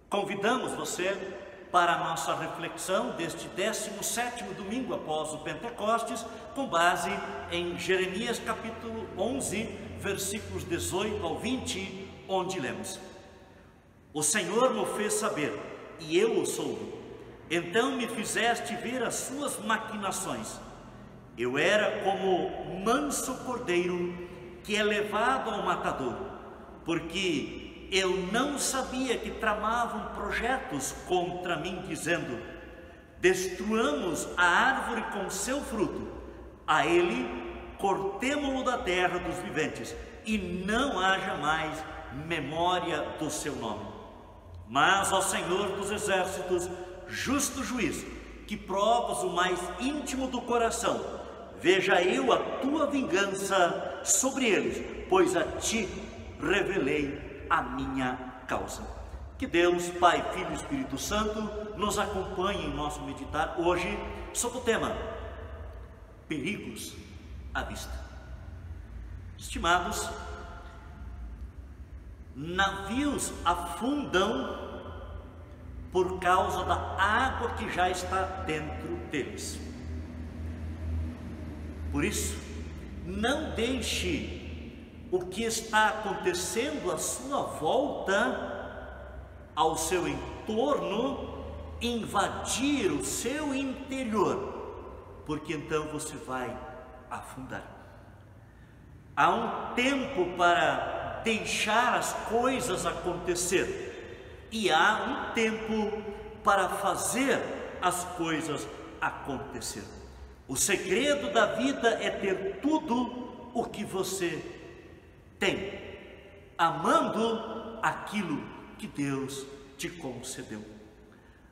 Convidamos você para a nossa reflexão deste 17º domingo após o Pentecostes, com base em Jeremias capítulo 11, versículos 18 ao 20, onde lemos: O Senhor me fez saber, e eu o soube. Então me fizeste ver as suas maquinações. Eu era como manso cordeiro que é levado ao matadouro, porque eu não sabia que tramavam projetos contra mim, dizendo: destruamos a árvore com seu fruto, a ele cortemo-lo da terra dos viventes, e não haja mais memória do seu nome. Mas ao Senhor dos exércitos, justo juiz, que provas o mais íntimo do coração, veja eu a tua vingança sobre eles, pois a ti revelei a minha causa. Que Deus, Pai, Filho e Espírito Santo nos acompanhe em nosso meditar hoje sobre o tema perigos à vista. Estimados, navios afundam por causa da água que já está dentro deles. Por isso, não deixe o que está acontecendo à sua volta, ao seu entorno, invadir o seu interior, porque então você vai afundar. Há um tempo para deixar as coisas acontecer, e há um tempo para fazer as coisas acontecer. O segredo da vida é ter tudo o que você tem, amando aquilo que Deus te concedeu.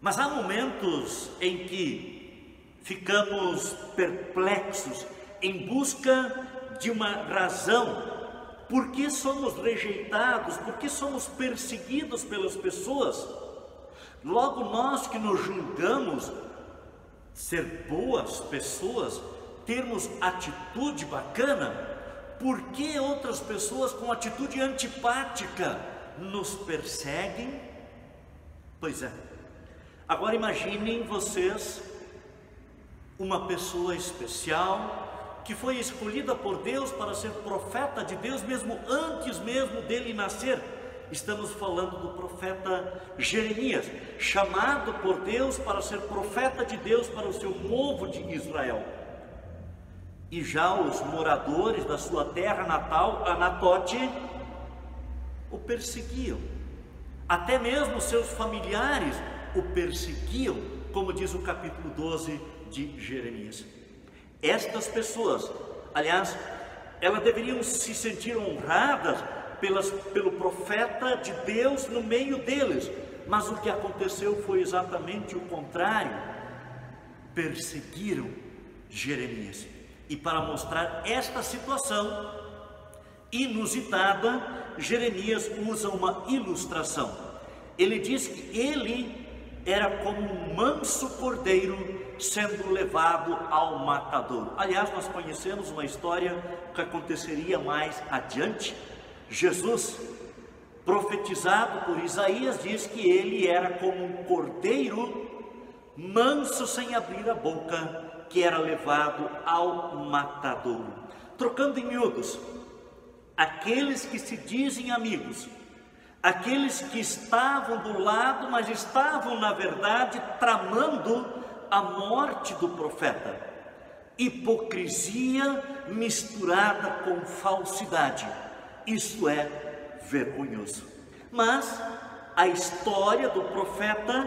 Mas há momentos em que ficamos perplexos em busca de uma razão. Por que somos rejeitados? Por que somos perseguidos pelas pessoas? Logo nós que nos julgamos ser boas pessoas, termos atitude bacana, por que outras pessoas com atitude antipática nos perseguem? Pois é. Agora imaginem vocês uma pessoa especial que foi escolhida por Deus para ser profeta de Deus, mesmo antes dele nascer. Estamos falando do profeta Jeremias, chamado por Deus para ser profeta de Deus para o seu povo de Israel. E já os moradores da sua terra natal, Anatote, o perseguiam. Até mesmo seus familiares o perseguiam, como diz o capítulo 12 de Jeremias. Estas pessoas, aliás, elas deveriam se sentir honradas pelo profeta de Deus no meio deles, mas o que aconteceu foi exatamente o contrário. Perseguiram Jeremias. E para mostrar esta situação inusitada, Jeremias usa uma ilustração. Ele diz que ele era como um manso cordeiro sendo levado ao matadouro. Aliás, nós conhecemos uma história que aconteceria mais adiante. Jesus, profetizado por Isaías, diz que ele era como um cordeiro manso sem abrir a boca, que era levado ao matadouro. Trocando em miúdos, aqueles que se dizem amigos, aqueles que estavam do lado, mas estavam na verdade tramando a morte do profeta. Hipocrisia misturada com falsidade. Isso é vergonhoso. Mas a história do profeta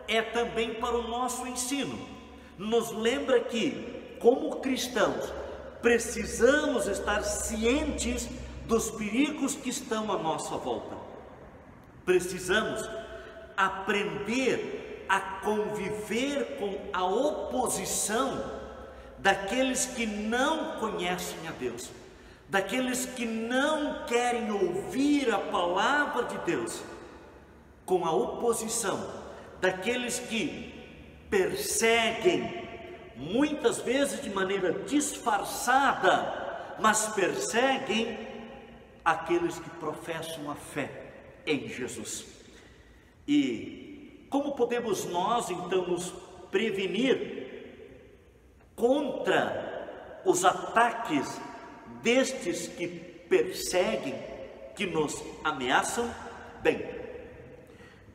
é também para o nosso ensino. Nos lembra que, como cristãos, precisamos estar cientes dos perigos que estão à nossa volta. Precisamos aprender a conviver com a oposição daqueles que não conhecem a Deus, daqueles que não querem ouvir a palavra de Deus, com a oposição daqueles que perseguem, muitas vezes de maneira disfarçada, mas perseguem aqueles que professam a fé em Jesus. E como podemos nós então nos prevenir contra os ataques destes que perseguem, que nos ameaçam? Bem,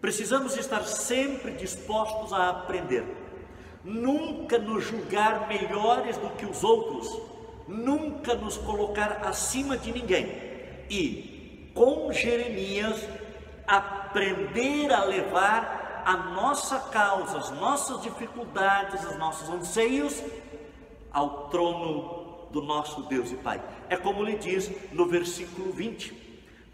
precisamos estar sempre dispostos a aprender, nunca nos julgar melhores do que os outros, nunca nos colocar acima de ninguém e, com Jeremias, aprender a levar a nossa causa, as nossas dificuldades, os nossos anseios ao trono do nosso Deus e Pai. É como ele diz no versículo 20: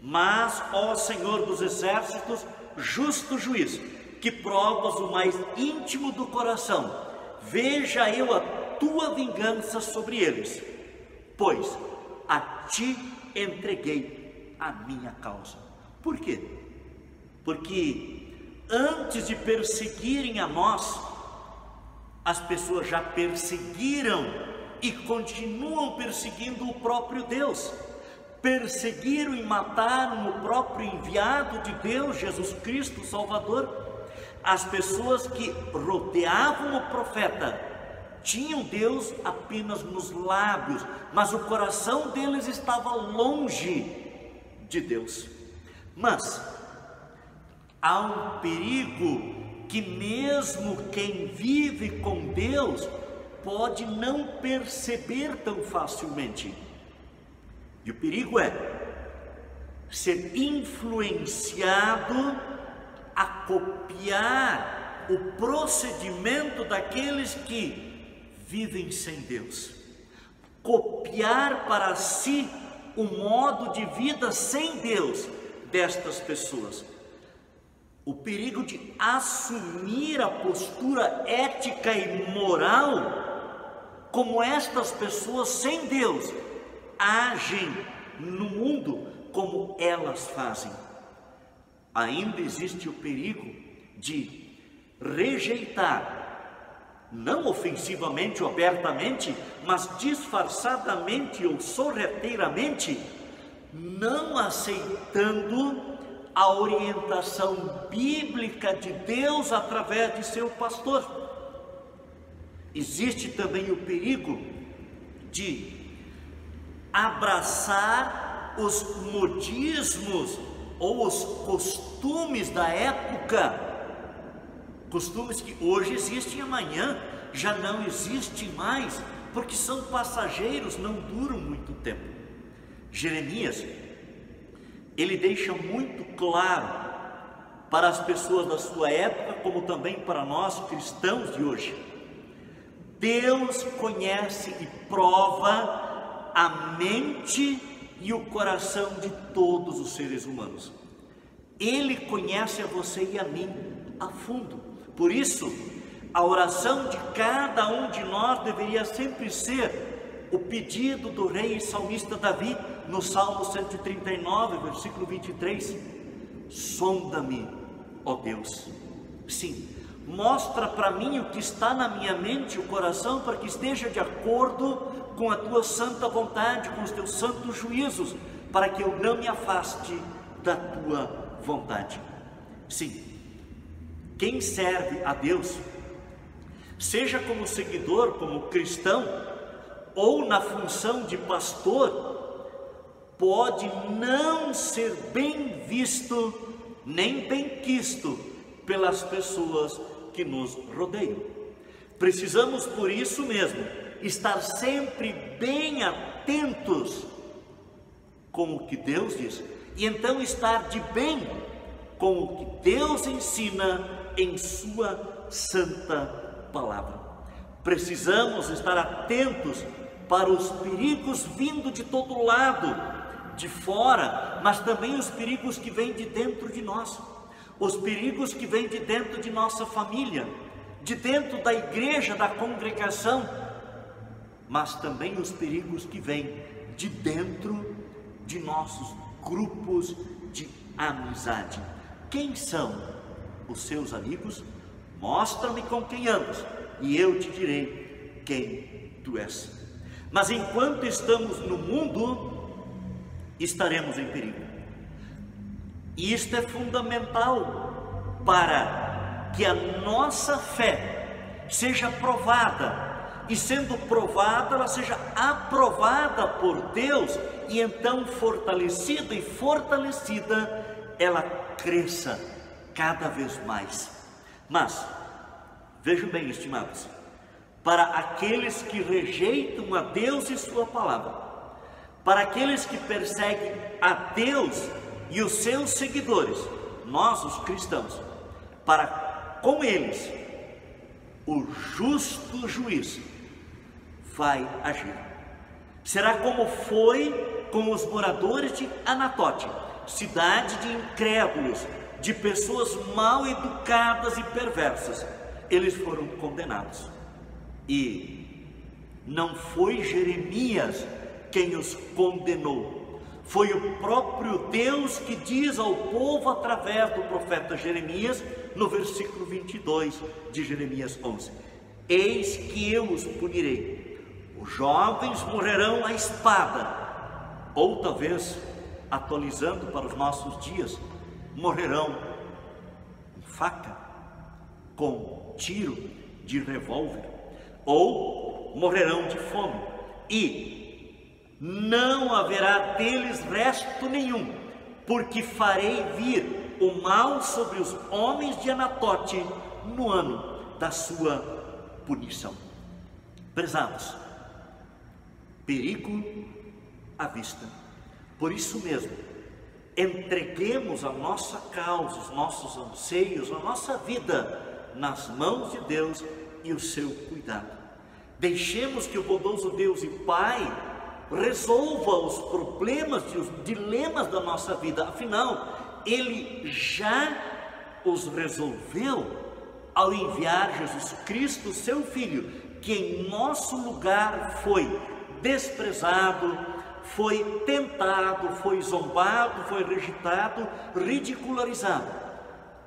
mas, ó Senhor dos exércitos, justo juiz, que provas o mais íntimo do coração, veja eu a tua vingança sobre eles, pois a ti entreguei a minha causa. Por quê? Porque antes de perseguirem a nós, as pessoas já perseguiram e continuam perseguindo o próprio Deus. Perseguiram e mataram o próprio enviado de Deus, Jesus Cristo, o Salvador. As pessoas que rodeavam o profeta tinham Deus apenas nos lábios, mas o coração deles estava longe de Deus. Mas há um perigo que mesmo quem vive com Deus pode não perceber tão facilmente. E o perigo é ser influenciado a copiar o procedimento daqueles que vivem sem Deus, copiar para si o modo de vida sem Deus destas pessoas. O perigo de assumir a postura ética e moral como estas pessoas sem Deus agem no mundo, como elas fazem. Ainda existe o perigo de rejeitar, não ofensivamente ou abertamente, mas disfarçadamente ou sorrateiramente, não aceitando a orientação bíblica de Deus através de seu pastor. Existe também o perigo de abraçar os modismos ou os costumes da época, costumes que hoje existem e amanhã já não existem mais, porque são passageiros, não duram muito tempo. Jeremias, ele deixa muito claro para as pessoas da sua época, como também para nós cristãos de hoje: Deus conhece e prova a mente e o coração de todos os seres humanos. Ele conhece a você e a mim a fundo. Por isso, a oração de cada um de nós deveria sempre ser o pedido do rei e salmista Davi, no Salmo 139, versículo 23: sonda-me, ó Deus. Sim, mostra para mim o que está na minha mente e o coração, para que esteja de acordo com a tua santa vontade, com os teus santos juízos, para que eu não me afaste da tua vontade. Sim, quem serve a Deus, seja como seguidor, como cristão, ou na função de pastor, pode não ser bem visto, nem bem quisto pelas pessoas que nos rodeiam. Precisamos, por isso mesmo, estar sempre bem atentos com o que Deus diz, e então estar de bem com o que Deus ensina em sua santa palavra. Precisamos estar atentos para os perigos vindo de todo lado, de fora, mas também os perigos que vêm de dentro de nós, os perigos que vêm de dentro de nossa família, de dentro da igreja, da congregação, mas também os perigos que vêm de dentro de nossos grupos de amizade. Quem são os seus amigos? Mostra-me com quem andas, e eu te direi quem tu és. Mas enquanto estamos no mundo, estaremos em perigo. E isto é fundamental para que a nossa fé seja provada, e sendo provada, ela seja aprovada por Deus, e então fortalecida e fortalecida, ela cresça cada vez mais. Mas, vejam bem, estimados, para aqueles que rejeitam a Deus e sua palavra, para aqueles que perseguem a Deus e os seus seguidores, nós os cristãos, para com eles, o justo juiz vai agir. Será como foi com os moradores de Anatote, cidade de incrédulos, de pessoas mal educadas e perversas. Eles foram condenados. E não foi Jeremias quem os condenou, foi o próprio Deus que diz ao povo através do profeta Jeremias, no versículo 22 de Jeremias 11: eis que eu os punirei, os jovens morrerão à espada, ou talvez, atualizando para os nossos dias, morrerão com faca, com tiro de revólver, ou morrerão de fome, e não haverá deles resto nenhum, porque farei vir o mal sobre os homens de Anatote no ano da sua punição. Prezados, perigo à vista. Por isso mesmo, entreguemos a nossa causa, os nossos anseios, a nossa vida nas mãos de Deus e o seu cuidado. Deixemos que o bondoso Deus e Pai resolva os problemas e os dilemas da nossa vida. Afinal, Ele já os resolveu ao enviar Jesus Cristo, seu Filho, que em nosso lugar foi desprezado, foi tentado, foi zombado, foi rejeitado, ridicularizado,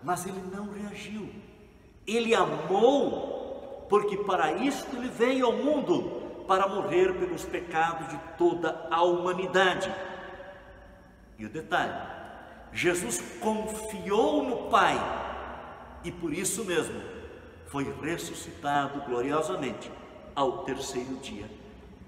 mas Ele não reagiu. Ele amou, porque para isto Ele veio ao mundo, para morrer pelos pecados de toda a humanidade. E o detalhe, Jesus confiou no Pai, e por isso mesmo foi ressuscitado gloriosamente ao terceiro dia.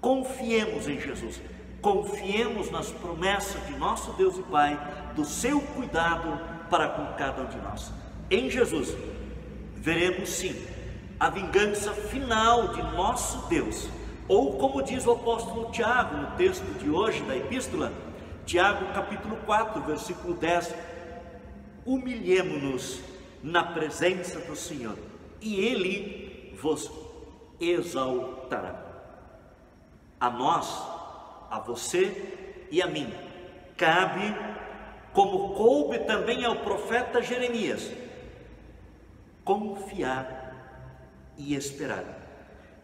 Confiemos em Jesus, confiemos nas promessas de nosso Deus e Pai, do seu cuidado para com cada um de nós. Em Jesus veremos sim a vingança final de nosso Deus, ou como diz o apóstolo Tiago no texto de hoje da epístola, Tiago capítulo 4, versículo 10: humilhemo-nos na presença do Senhor, e Ele vos exaltará. A nós, a você e a mim, cabe, como coube também ao profeta Jeremias, confiar e esperar.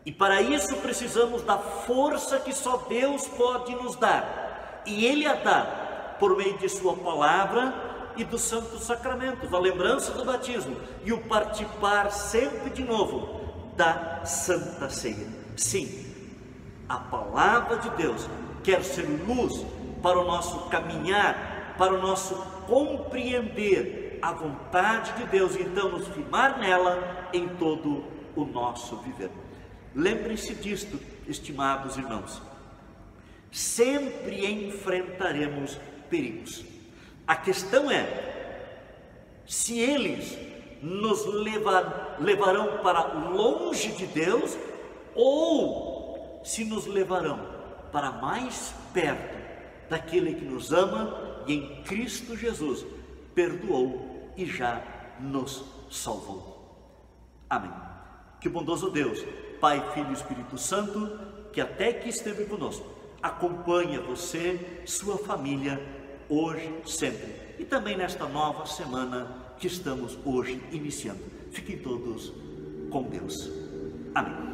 E para isso precisamos da força que só Deus pode nos dar, e Ele a dá por meio de sua palavra e dos santos sacramentos, a lembrança do batismo e o participar sempre de novo da Santa Ceia. Sim, a palavra de Deus quer ser luz para o nosso caminhar, para o nosso compreender a vontade de Deus, e então nos firmar nela em todo o nosso viver. Lembrem-se disto, estimados irmãos, sempre enfrentaremos perigos. A questão é se eles nos levarão para longe de Deus, ou se nos levarão para mais perto daquele que nos ama e em Cristo Jesus perdoou e já nos salvou. Amém. Que o bondoso Deus, Pai, Filho e Espírito Santo, que até que esteve conosco, acompanhe você, sua família, hoje, sempre, e também nesta nova semana que estamos hoje iniciando. Fiquem todos com Deus. Amém.